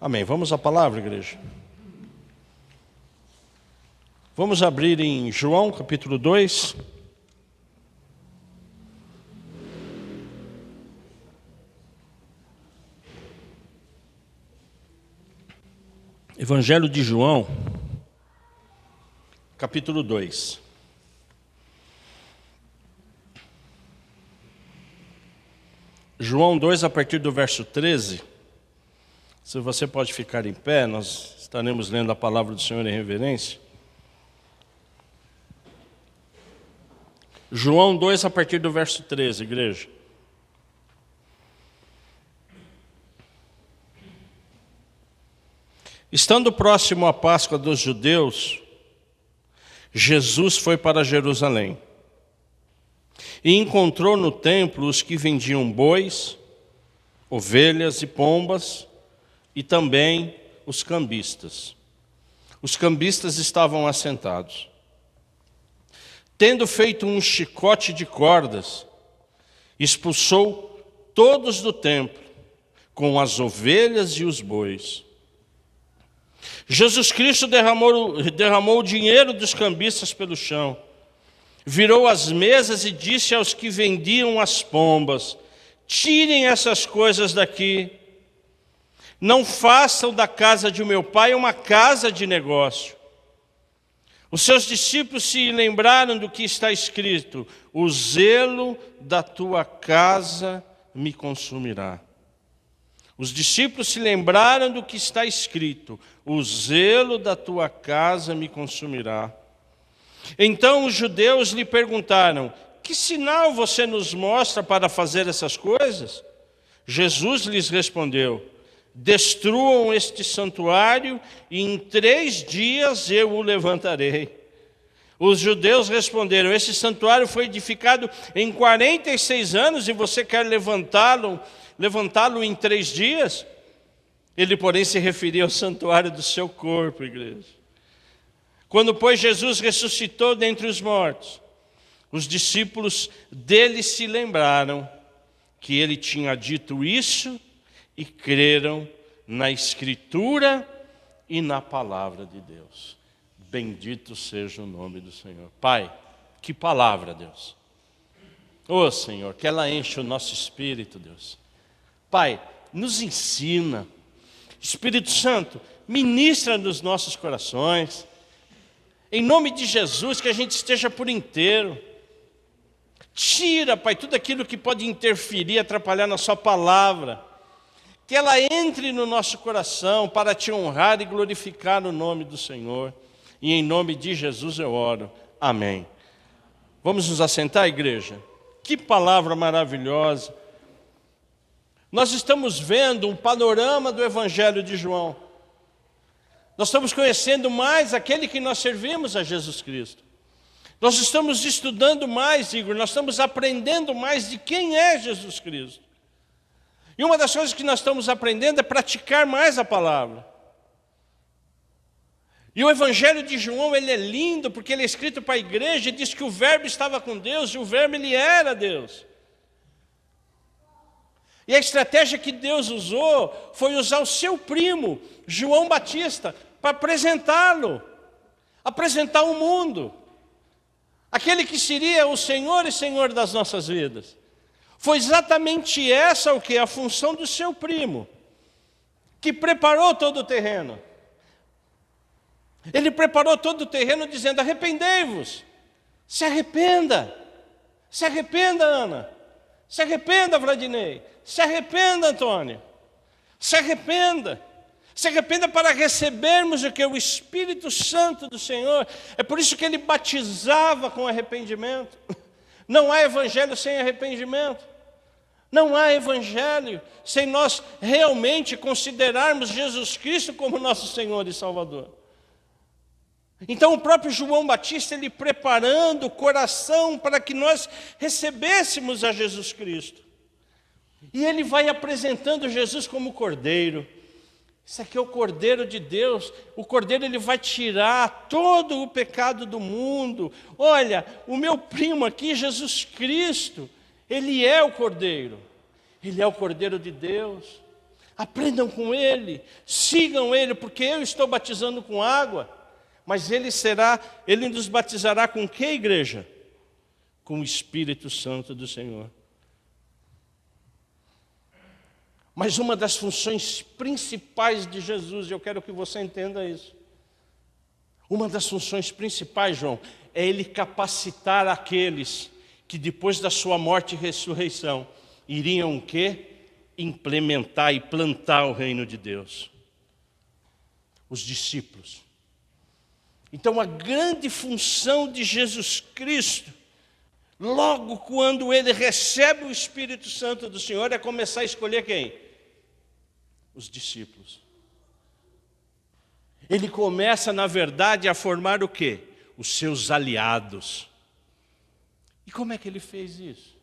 Amém. Vamos à palavra, igreja. Vamos abrir em João, capítulo 2. Evangelho de João, capítulo 2. João 2, a partir do verso 13. Se você pode ficar em pé, nós estaremos lendo a palavra do Senhor em reverência. João 2, a partir do verso 13, igreja. Estando próximo à Páscoa dos judeus, Jesus foi para Jerusalém e encontrou no templo os que vendiam bois, ovelhas e pombas, e também os cambistas. Os cambistas estavam assentados. Tendo feito um chicote de cordas, expulsou todos do templo, com as ovelhas e os bois. Jesus Cristo derramou o dinheiro dos cambistas pelo chão, virou as mesas e disse aos que vendiam as pombas: tirem essas coisas daqui. Não façam da casa de meu pai uma casa de negócio. Os seus discípulos se lembraram do que está escrito: o zelo da tua casa me consumirá. Os discípulos se lembraram do que está escrito: o zelo da tua casa me consumirá. Então os judeus lhe perguntaram: que sinal você nos mostra para fazer essas coisas? Jesus lhes respondeu: destruam este santuário e em 3 dias eu o levantarei. Os judeus responderam: esse santuário foi edificado em 46 anos e você quer levantá-lo em 3 dias? Ele, porém, se referia ao santuário do seu corpo, igreja. Quando, pois, Jesus ressuscitou dentre os mortos, os discípulos dele se lembraram que ele tinha dito isso e creram na Escritura e na palavra de Deus. Bendito seja o nome do Senhor. Pai, que palavra, Deus. Ô Senhor, que ela enche o nosso espírito, Deus. Pai, nos ensina. Espírito Santo, ministra nos nossos corações. Em nome de Jesus, que a gente esteja por inteiro. Tira, Pai, tudo aquilo que pode interferir, atrapalhar na sua palavra. Que ela entre no nosso coração para te honrar e glorificar o nome do Senhor. E em nome de Jesus eu oro. Amém. Vamos nos assentar, igreja? Que palavra maravilhosa. Nós estamos vendo um panorama do Evangelho de João. Nós estamos conhecendo mais aquele que nós servimos, a Jesus Cristo. Nós estamos estudando mais, Igor, nós estamos aprendendo mais de quem é Jesus Cristo. E uma das coisas que nós estamos aprendendo é praticar mais a palavra. E o Evangelho de João, ele é lindo, porque ele é escrito para a igreja e diz que o Verbo estava com Deus e o Verbo, ele era Deus. E a estratégia que Deus usou foi usar o seu primo, João Batista, para apresentá-lo, apresentar o mundo. Aquele que seria o Senhor e Senhor das nossas vidas. Foi exatamente essa a função do seu primo, que preparou todo o terreno. Ele preparou todo o terreno dizendo: arrependei-vos, se arrependa, Ana, se arrependa, Vladinei, se arrependa, Antônio, se arrependa para recebermos o que é o Espírito Santo do Senhor. É por isso que ele batizava com arrependimento. Não há evangelho sem arrependimento. Não há evangelho sem nós realmente considerarmos Jesus Cristo como nosso Senhor e Salvador. Então o próprio João Batista, ele preparando o coração para que nós recebêssemos a Jesus Cristo. E ele vai apresentando Jesus como Cordeiro. Isso aqui é o Cordeiro de Deus. O Cordeiro, ele vai tirar todo o pecado do mundo. Olha, o meu primo aqui, Jesus Cristo, ele é o Cordeiro. Ele é o Cordeiro de Deus. aprendam com ele, sigam ele, porque eu estou batizando com água, mas ele nos batizará com que, igreja? Com o Espírito Santo do Senhor. Mas uma das funções principais de Jesus, e eu quero que você entenda isso, uma das funções principais, João, é ele capacitar aqueles que depois da sua morte e ressurreição iriam o quê? Implementar e plantar o reino de Deus. Os discípulos. Então a grande função de Jesus Cristo, logo quando ele recebe o Espírito Santo do Senhor, é começar a escolher quem? Os discípulos. Ele começa, na verdade, a formar o quê? Os seus aliados. E como é que ele fez isso?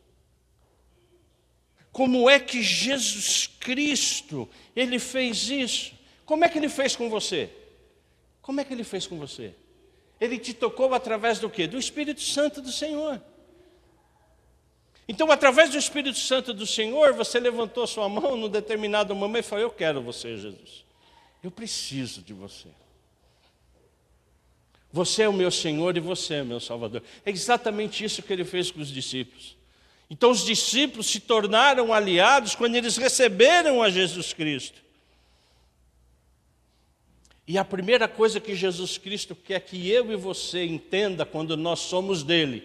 Como é que Jesus Cristo, ele fez isso? Como é que ele fez com você? Como é que ele fez com você? Ele te tocou através do quê? Do Espírito Santo do Senhor. Então, através do Espírito Santo do Senhor, você levantou sua mão num determinado momento e falou: eu quero você, Jesus. Eu preciso de você. Você é o meu Senhor e você é o meu Salvador. É exatamente isso que ele fez com os discípulos. Então os discípulos se tornaram aliados quando eles receberam a Jesus Cristo. E a primeira coisa que Jesus Cristo quer que eu e você entenda quando nós somos dele,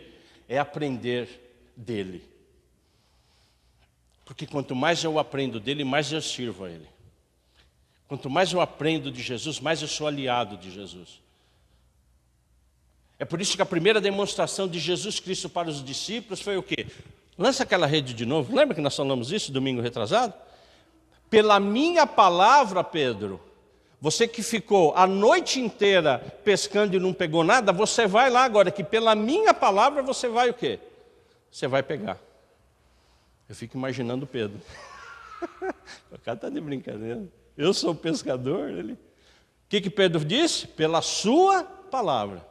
é aprender dele. Porque quanto mais eu aprendo dele, mais eu sirvo a ele. Quanto mais eu aprendo de Jesus, mais eu sou aliado de Jesus. É por isso que a primeira demonstração de Jesus Cristo para os discípulos foi o quê? Lança aquela rede de novo. Lembra que nós falamos isso domingo retrasado? Pela minha palavra, Pedro, você que ficou a noite inteira pescando e não pegou nada, você vai lá agora, que pela minha palavra você vai o quê? Você vai pegar. Eu fico imaginando Pedro. O cara está de brincadeira. Eu sou pescador. O que Pedro disse? Pela sua palavra.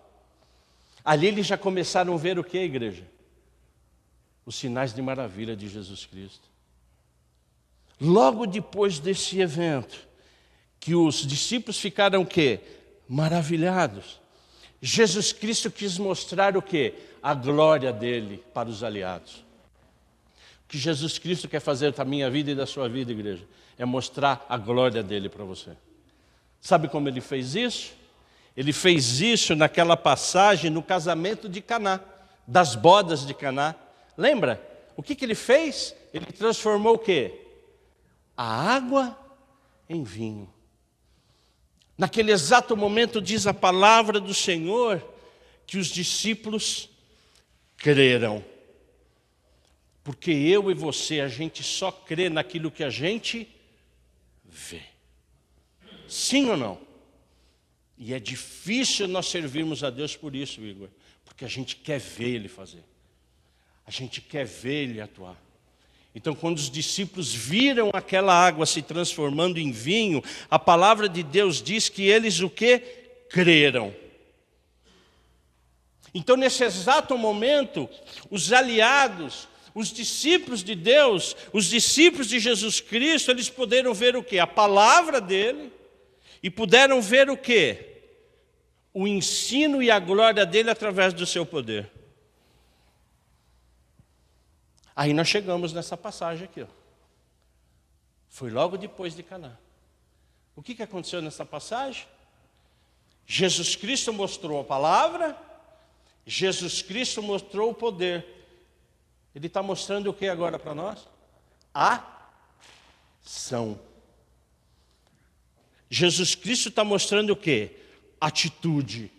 Ali eles já começaram a ver o que, igreja? Os sinais de maravilha de Jesus Cristo. Logo depois desse evento, que os discípulos ficaram o quê? Maravilhados. Jesus Cristo quis mostrar o quê? A glória dele para os aliados. O que Jesus Cristo quer fazer da minha vida e da sua vida, igreja, é mostrar a glória dele para você. Sabe como ele fez isso? Ele fez isso naquela passagem no casamento de Caná, das bodas de Caná. Lembra? O que ele fez? Ele transformou o quê? A água em vinho. Naquele exato momento diz a palavra do Senhor que os discípulos creram. Porque eu e você, a gente só crê naquilo que a gente vê. Sim ou não? E é difícil nós servirmos a Deus por isso, Igor. Porque a gente quer ver Ele fazer. A gente quer ver Ele atuar. Então, quando os discípulos viram aquela água se transformando em vinho, a palavra de Deus diz que eles o quê? Creram. Então, nesse exato momento, os aliados, os discípulos de Deus, os discípulos de Jesus Cristo, eles puderam ver o quê? A palavra dele, e puderam ver o quê? O ensino e a glória dele através do seu poder. Aí nós chegamos nessa passagem aqui. Foi logo depois de Caná. O que aconteceu nessa passagem? Jesus Cristo mostrou a palavra, Jesus Cristo mostrou o poder. Ele está mostrando o que agora para nós? Ação. Jesus Cristo está mostrando o quê? Atitude.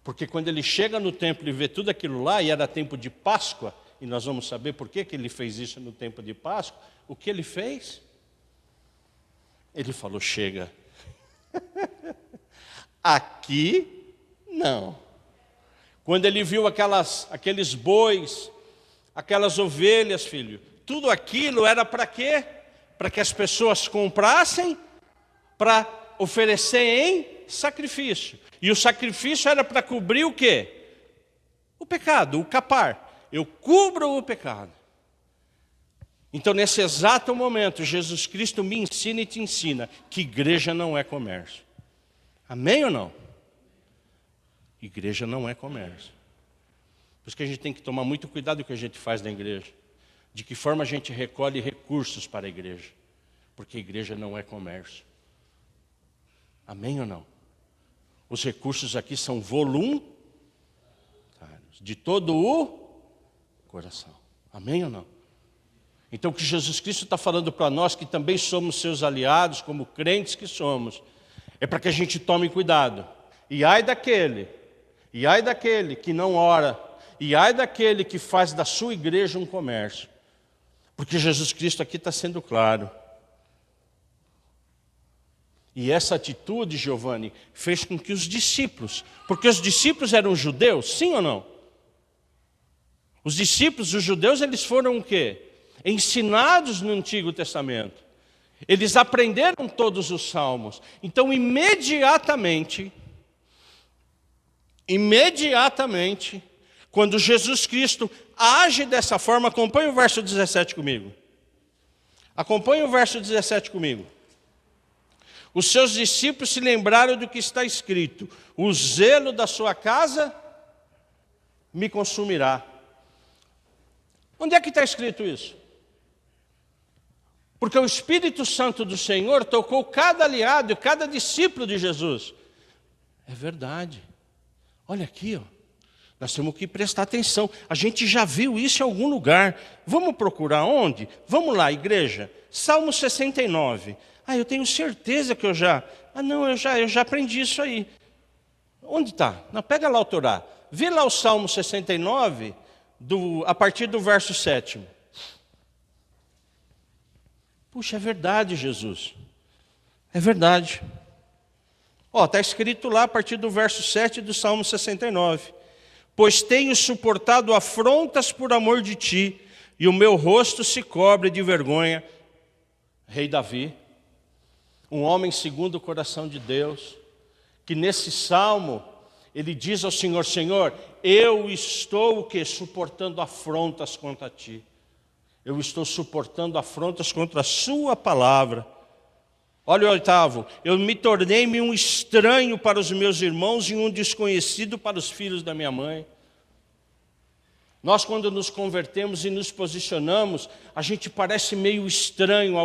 Porque quando ele chega no templo e vê tudo aquilo lá, e era tempo de Páscoa, e nós vamos saber por que ele fez isso no tempo de Páscoa, o que ele fez? Ele falou: chega. Aqui, não. Quando ele viu aqueles bois, aquelas ovelhas, filho, tudo aquilo era para quê? Para que as pessoas comprassem, para oferecer em sacrifício. E o sacrifício era para cobrir o quê? O pecado, o capar. Eu cubro o pecado. Então, nesse exato momento, Jesus Cristo me ensina e te ensina que igreja não é comércio. Amém ou não? Igreja não é comércio. Por isso que a gente tem que tomar muito cuidado com o que a gente faz na igreja. De que forma a gente recolhe recursos para a igreja. Porque a igreja não é comércio. Amém ou não? Os recursos aqui são voluntários. De todo o coração. Amém ou não? Então o que Jesus Cristo está falando para nós, que também somos seus aliados, como crentes que somos, é para que a gente tome cuidado. E ai daquele que não ora, e ai daquele que faz da sua igreja um comércio. Porque Jesus Cristo aqui está sendo claro. E essa atitude, Giovanni, fez com que os discípulos, porque os discípulos eram judeus, sim ou não? Os discípulos, os judeus, eles foram o quê? Ensinados no Antigo Testamento. Eles aprenderam todos os salmos. Então, imediatamente, quando Jesus Cristo age dessa forma, acompanhe o verso 17 comigo. Acompanhe o verso 17 comigo. Os seus discípulos se lembraram do que está escrito: o zelo da sua casa me consumirá. Onde é que está escrito isso? Porque o Espírito Santo do Senhor tocou cada aliado, cada discípulo de Jesus. É verdade. Olha aqui, ó. Nós temos que prestar atenção. A gente já viu isso em algum lugar. Vamos procurar onde? Vamos lá, igreja. Salmo 69. Eu tenho certeza que eu já aprendi isso aí. Onde está? Não, pega lá o Torá. Vê lá o Salmo 69, a partir do verso 7. Puxa, é verdade, Jesus. É verdade. Está escrito lá a partir do verso 7 do Salmo 69. Pois tenho suportado afrontas por amor de ti, e o meu rosto se cobre de vergonha. Rei Davi, um homem segundo o coração de Deus, que nesse salmo, ele diz ao Senhor: Senhor, eu estou o quê? Suportando afrontas contra ti. Eu estou suportando afrontas contra a sua palavra. Olha o 8º. Eu me tornei-me um estranho para os meus irmãos e um desconhecido para os filhos da minha mãe. Nós, quando nos convertemos e nos posicionamos, a gente parece meio estranho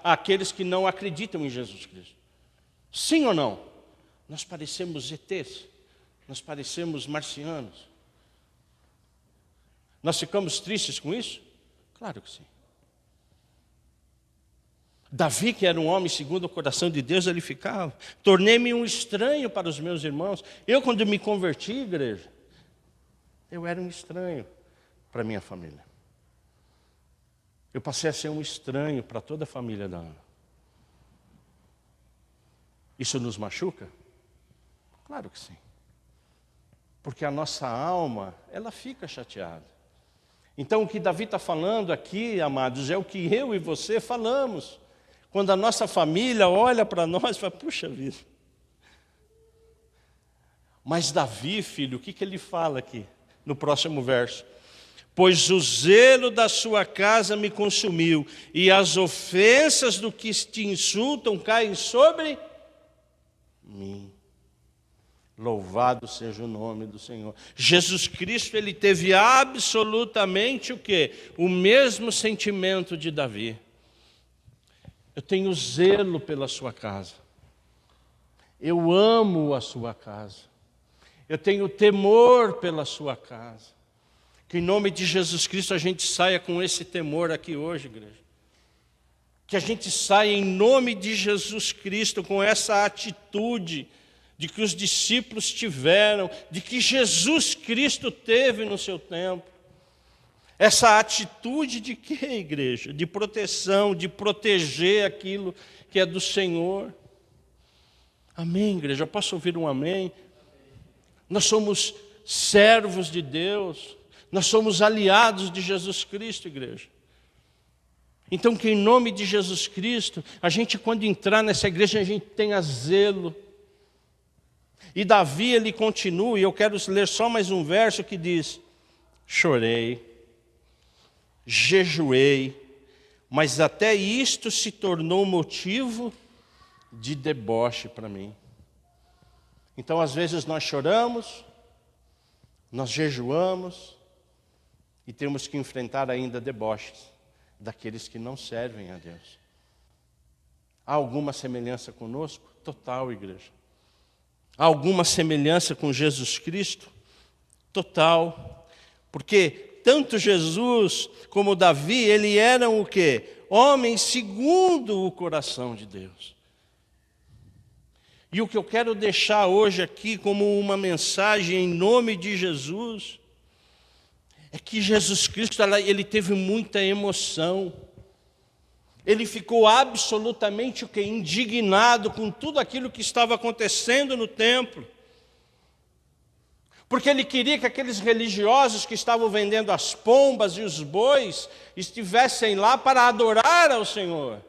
àqueles que não acreditam em Jesus Cristo. Sim ou não? Nós parecemos ETs. Nós parecemos marcianos. Nós ficamos tristes com isso? Claro que sim. Davi, que era um homem segundo o coração de Deus, ele ficava: tornei-me um estranho para os meus irmãos. Eu, quando me converti, igreja, eu era um estranho para a minha família. Eu passei a ser um estranho para toda a família da Ana. Isso nos machuca? Claro que sim. Porque a nossa alma, ela fica chateada. Então, o que Davi está falando aqui, amados, é o que eu e você falamos. Quando a nossa família olha para nós e fala: puxa vida. Mas Davi, filho, o que ele fala aqui no próximo verso? Pois o zelo da sua casa me consumiu, e as ofensas do que te insultam caem sobre mim. Louvado seja o nome do Senhor. Jesus Cristo, ele teve absolutamente o quê? O mesmo sentimento de Davi. Eu tenho zelo pela sua casa. Eu amo a sua casa. Eu tenho temor pela sua casa. Que em nome de Jesus Cristo a gente saia com esse temor aqui hoje, igreja. Que a gente saia em nome de Jesus Cristo com essa atitude de que os discípulos tiveram, de que Jesus Cristo teve no seu tempo. Essa atitude de quê, igreja? De proteção, de proteger aquilo que é do Senhor. Amém, igreja? Eu posso ouvir um amém? Nós somos servos de Deus, nós somos aliados de Jesus Cristo, igreja. Então, que em nome de Jesus Cristo, a gente, quando entrar nessa igreja, a gente tenha zelo. E Davi, ele continua, e eu quero ler só mais um verso que diz: chorei, jejuei, mas até isto se tornou motivo de deboche para mim. Então, às vezes, nós choramos, nós jejuamos, e temos que enfrentar ainda deboches daqueles que não servem a Deus. Há alguma semelhança conosco? Total, igreja. Há alguma semelhança com Jesus Cristo? Total. Porque tanto Jesus como Davi, ele eram o quê? Homens segundo o coração de Deus. E o que eu quero deixar hoje aqui como uma mensagem em nome de Jesus, é que Jesus Cristo, ele teve muita emoção. Ele ficou absolutamente o quê? Indignado com tudo aquilo que estava acontecendo no templo. Porque ele queria que aqueles religiosos que estavam vendendo as pombas e os bois estivessem lá para adorar ao Senhor,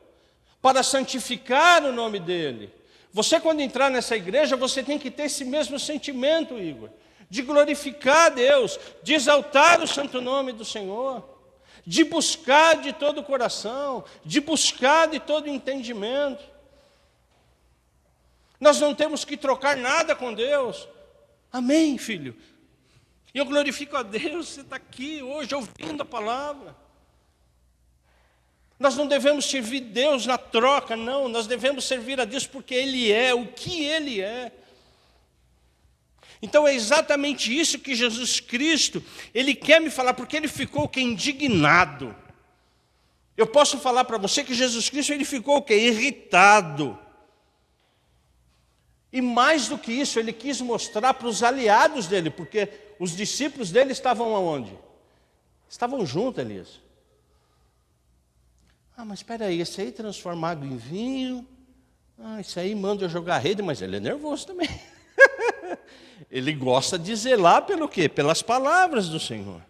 para santificar o nome dele. Você, quando entrar nessa igreja, você tem que ter esse mesmo sentimento, Igor, de glorificar a Deus, de exaltar o santo nome do Senhor, de buscar de todo o coração, de buscar de todo o entendimento. Nós não temos que trocar nada com Deus. Amém, filho? E eu glorifico a Deus, você está aqui hoje ouvindo a palavra. Nós não devemos servir Deus na troca, não. Nós devemos servir a Deus porque Ele é, o que Ele é. Então é exatamente isso que Jesus Cristo, Ele quer me falar, porque Ele ficou indignado. Eu posso falar para você que Jesus Cristo, Ele ficou irritado. E mais do que isso, Ele quis mostrar para os aliados dele, porque os discípulos dele estavam aonde? Estavam juntos, Elias. Mas espera aí, esse aí transforma água em vinho, esse aí manda eu jogar rede, mas ele é nervoso também. Ele gosta de zelar pelo quê? Pelas palavras do Senhor.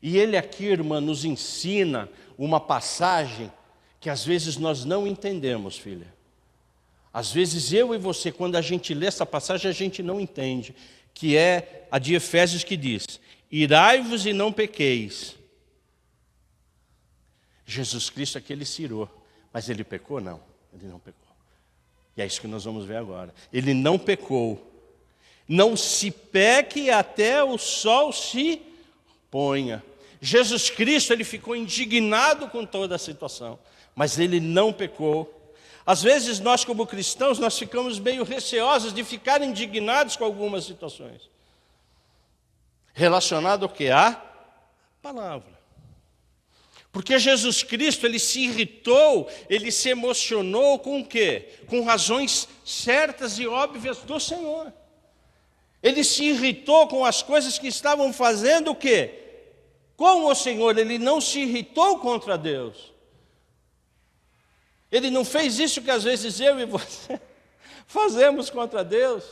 E ele aqui, irmã, nos ensina uma passagem que às vezes nós não entendemos, filha. Às vezes eu e você, quando a gente lê essa passagem, a gente não entende, que é a de Efésios que diz: irai-vos e não pequeis. Jesus Cristo aqui, ele se irou, mas ele pecou? Não, ele não pecou. E é isso que nós vamos ver agora. Ele não pecou. Não se peque até o sol se ponha. Jesus Cristo, ele ficou indignado com toda a situação, mas ele não pecou. Às vezes nós, como cristãos, nós ficamos meio receosos de ficar indignados com algumas situações. Relacionado ao que? À palavra. Porque Jesus Cristo, ele se irritou, ele se emocionou com o quê? Com razões certas e óbvias do Senhor. Ele se irritou com as coisas que estavam fazendo o quê? Com o Senhor, ele não se irritou contra Deus. Ele não fez isso que às vezes eu e você fazemos contra Deus,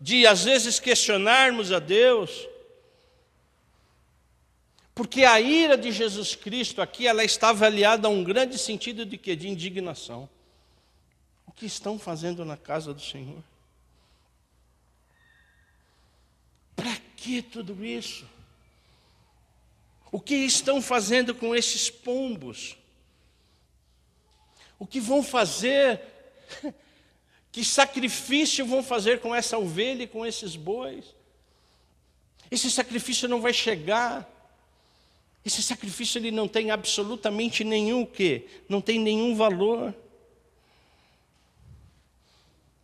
de às vezes questionarmos a Deus. Porque a ira de Jesus Cristo aqui, ela estava aliada a um grande sentido de quê? De indignação. O que estão fazendo na casa do Senhor? Para que tudo isso? O que estão fazendo com esses pombos? O que vão fazer? Que sacrifício vão fazer com essa ovelha e com esses bois? Esse sacrifício não vai chegar. Esse sacrifício ele não tem absolutamente nenhum o quê? Não tem nenhum valor.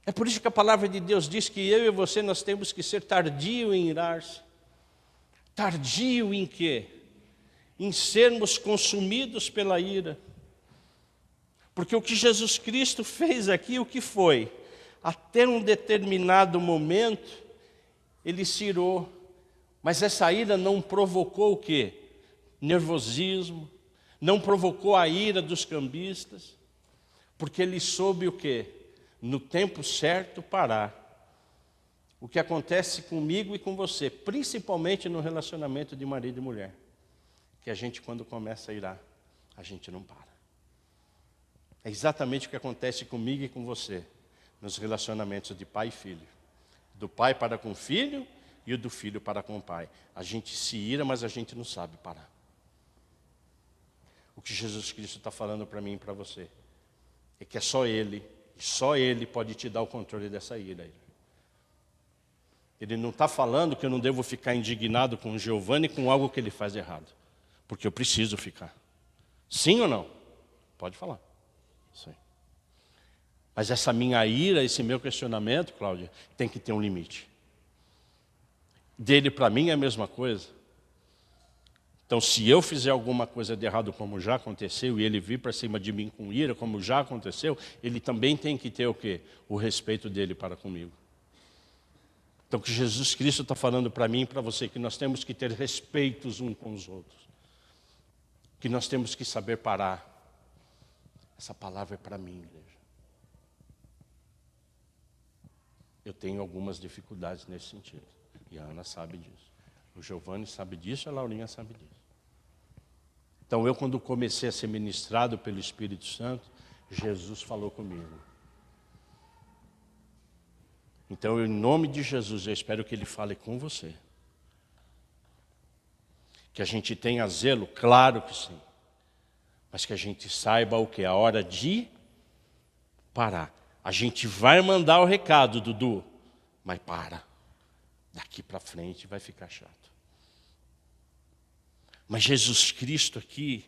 É por isso que a palavra de Deus diz que eu e você nós temos que ser tardio em irar-se. Tardio em quê? Em sermos consumidos pela ira. Porque o que Jesus Cristo fez aqui, o que foi? Até um determinado momento, ele se irou. Mas essa ira não provocou o quê? Nervosismo, não provocou a ira dos cambistas, porque ele soube o quê? No tempo certo parar. O que acontece comigo e com você, principalmente no relacionamento de marido e mulher, que a gente quando começa a irar, a gente não para. É exatamente o que acontece comigo e com você, nos relacionamentos de pai e filho. Do pai para com o filho e o do filho para com o pai. A gente se ira, mas a gente não sabe parar. O que Jesus Cristo está falando para mim e para você é que é só Ele pode te dar o controle dessa ira. Ele não está falando que eu não devo ficar indignado com o Giovanni com algo que ele faz errado. Porque eu preciso ficar. Sim ou não? Pode falar. Sim. Mas essa minha ira, esse meu questionamento, Cláudia, tem que ter um limite. Dele para mim é a mesma coisa. Então, se eu fizer alguma coisa de errado, como já aconteceu, e ele vir para cima de mim com ira, como já aconteceu, ele também tem que ter o quê? O respeito dele para comigo. Então, o que Jesus Cristo está falando para mim e para você, que nós temos que ter respeitos uns com os outros. Que nós temos que saber parar. Essa palavra é para mim, igreja. Eu tenho algumas dificuldades nesse sentido. E a Ana sabe disso. O Giovanni sabe disso, a Laurinha sabe disso. Então, eu quando comecei a ser ministrado pelo Espírito Santo, Jesus falou comigo. Então, em nome de Jesus, eu espero que Ele fale com você. Que a gente tenha zelo, claro que sim. Mas que a gente saiba o que é a hora de parar. A gente vai mandar o recado, Dudu, mas para. Daqui para frente vai ficar chato. Mas Jesus Cristo aqui,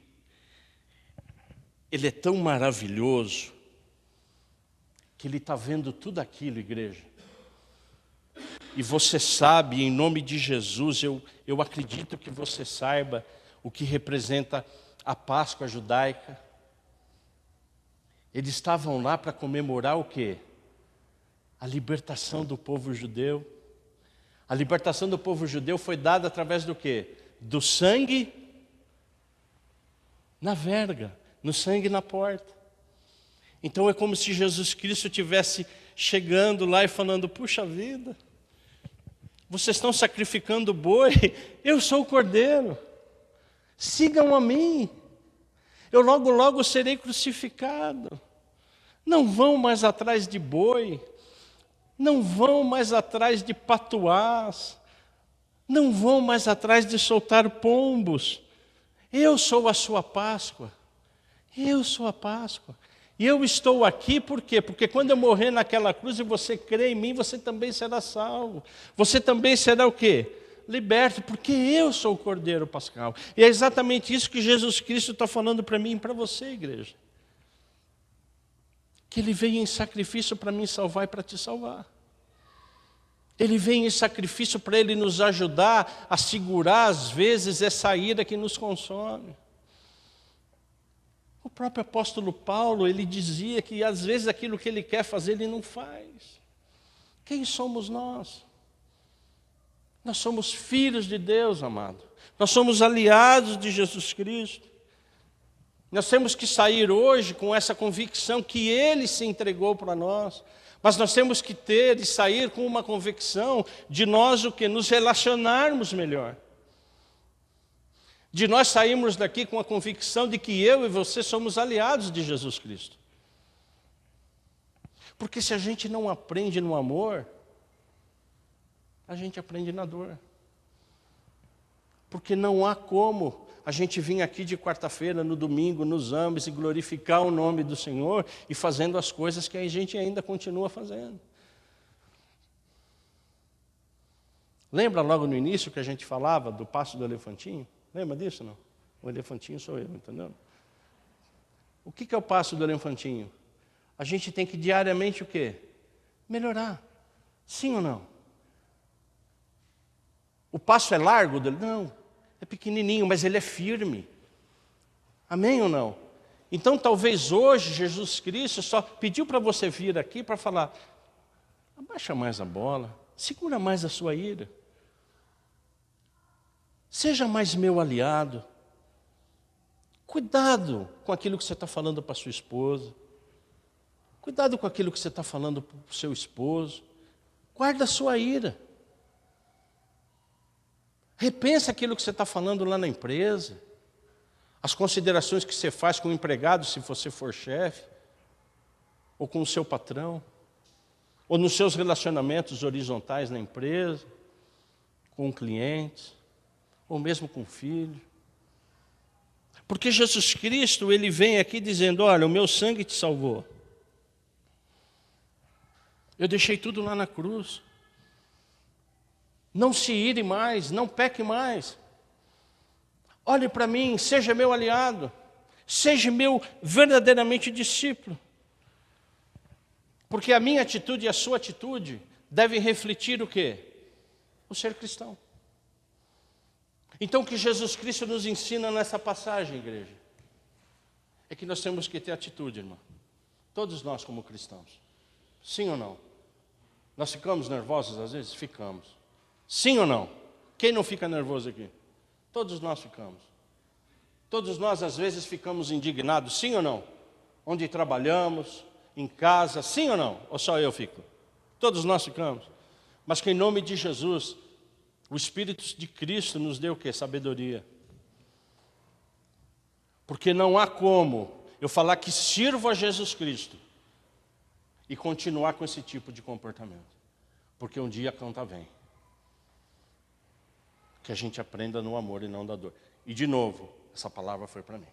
Ele é tão maravilhoso, que Ele está vendo tudo aquilo, igreja. E você sabe, em nome de Jesus, eu acredito que você saiba o que representa a Páscoa judaica. Eles estavam lá para comemorar o quê? A libertação do povo judeu. A libertação do povo judeu foi dada através do quê? Do sangue na verga, no sangue na porta. Então é como se Jesus Cristo estivesse chegando lá e falando, puxa vida, vocês estão sacrificando boi, eu sou o cordeiro, sigam a mim, eu logo logo serei crucificado. Não vão mais atrás de boi, não vão mais atrás de patuás, não vão mais atrás de soltar pombos. Eu sou a sua Páscoa, eu sou a Páscoa. E eu estou aqui por quê? Porque quando eu morrer naquela cruz e você crê em mim, você também será salvo. Você também será o quê? Liberto, porque eu sou o Cordeiro Pascal. E é exatamente isso que Jesus Cristo está falando para mim e para você, igreja. Que Ele veio em sacrifício para me salvar e para te salvar. Ele vem em sacrifício para Ele nos ajudar a segurar, às vezes, essa ira que nos consome. O próprio apóstolo Paulo, ele dizia que às vezes aquilo que ele quer fazer, ele não faz. Quem somos nós? Nós somos filhos de Deus, amado. Nós somos aliados de Jesus Cristo. Nós temos que sair hoje com essa convicção que Ele se entregou para nós. Mas nós temos que ter e sair com uma convicção de nós o que? Nos relacionarmos melhor. De nós sairmos daqui com a convicção de que eu e você somos aliados de Jesus Cristo. Porque se a gente não aprende no amor, a gente aprende na dor. Porque não há como a gente vir aqui de quarta-feira, no domingo, nos ambos e glorificar o nome do Senhor e fazendo as coisas que a gente ainda continua fazendo. Lembra logo no início que a gente falava do passo do elefantinho? Lembra disso, não? O elefantinho sou eu, entendeu? O que é o passo do elefantinho? A gente tem que diariamente o quê? Melhorar. Sim ou não? O passo é largo dele? Não. É pequenininho, mas ele é firme. Amém ou não? Então, talvez hoje, Jesus Cristo só pediu para você vir aqui para falar, abaixa mais a bola, segura mais a sua ira. Seja mais meu aliado. Cuidado com aquilo que você está falando para sua esposa. Cuidado com aquilo que você está falando para o seu esposo. Guarda a sua ira. Repensa aquilo que você está falando lá na empresa. As considerações que você faz com o empregado, se você for chefe. Ou com o seu patrão. Ou nos seus relacionamentos horizontais na empresa. Com clientes. Ou mesmo com o filho. Porque Jesus Cristo, ele vem aqui dizendo, olha, o meu sangue te salvou. Eu deixei tudo lá na cruz. Não se ire mais, não peque mais. Olhe para mim, seja meu aliado. Seja meu verdadeiramente discípulo. Porque a minha atitude e a sua atitude devem refletir o quê? O ser cristão. Então o que Jesus Cristo nos ensina nessa passagem, igreja, é que nós temos que ter atitude, irmão. Todos nós como cristãos. Sim ou não? Nós ficamos nervosos às vezes? Ficamos. Sim ou não? Quem não fica nervoso aqui? Todos nós ficamos. Todos nós às vezes ficamos indignados, sim ou não? Onde trabalhamos, em casa, sim ou não? Ou só eu fico? Todos nós ficamos. Mas que em nome de Jesus, o Espírito de Cristo nos deu o quê? Sabedoria. Porque não há como eu falar que sirvo a Jesus Cristo e continuar com esse tipo de comportamento. Porque um dia a conta vem. Que a gente aprenda no amor e não da dor. E de novo, essa palavra foi para mim.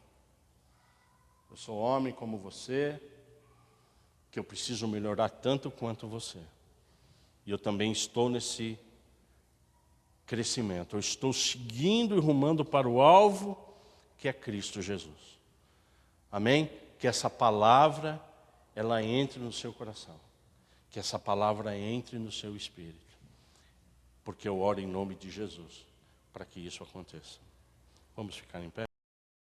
Eu sou homem como você, que eu preciso melhorar tanto quanto você. E eu também estou nesse crescimento. Eu estou seguindo e rumando para o alvo, que é Cristo Jesus. Amém? Que essa palavra, ela entre no seu coração. Que essa palavra entre no seu espírito. Porque eu oro em nome de Jesus, para que isso aconteça. Vamos ficar em pé?